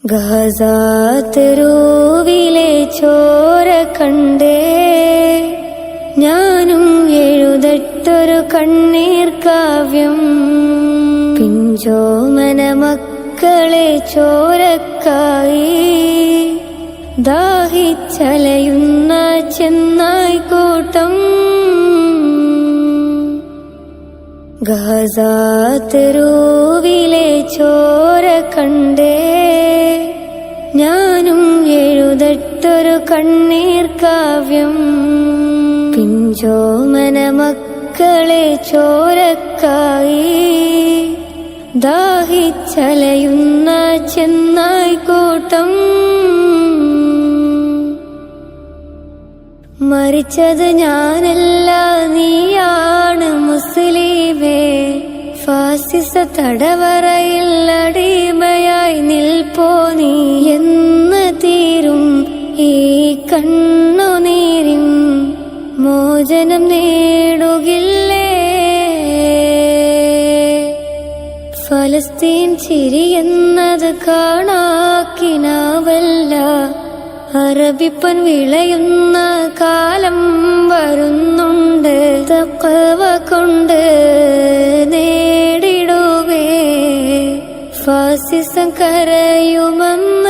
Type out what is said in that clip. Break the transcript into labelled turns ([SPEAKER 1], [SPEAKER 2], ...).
[SPEAKER 1] ഗസാതെരുവിലെ ചോര കണ്ടേ ഞാനും എഴുതട്ടൊരു കണ്ണീർ കാവ്യം. പിഞ്ചോമന മക്കളെ ചോരക്കായി ദാഹിച്ചലയുന്ന ചെന്നായ്ക്കൂട്ടം. ഗസാതെരുവിലെ ചോര കണ്ടേ ഞാനും എഴുതട്ടൊരു കണ്ണീർ കാവ്യം. പിഞ്ചോമന മക്കളെ ചോരക്കായി ദാഹിച്ചലയുന്ന ചെന്നായ്ക്കൂട്ടം. മരിച്ചത് ഞാനല്ല നീയാണ് മുസ്ലിമേ. ഫാസിസ തടവറയിൽ അടിമയായി നിൽപ്പോ നീ എന്ന് തീരും ഈ കണ്ണുനീരിൻ മോചനം നേടുകില്ലേ. ഫലസ്തീൻ ചിരിയെന്നത് കാണാക്കിനാവല്ല. അറബിപ്പൻ വിളയുന്ന കാലം വരുന്നുണ്ട്. തഖ്വ കൊണ്ട് നേടിടുവേ ഫാസിസം കരയുമെന്ന്.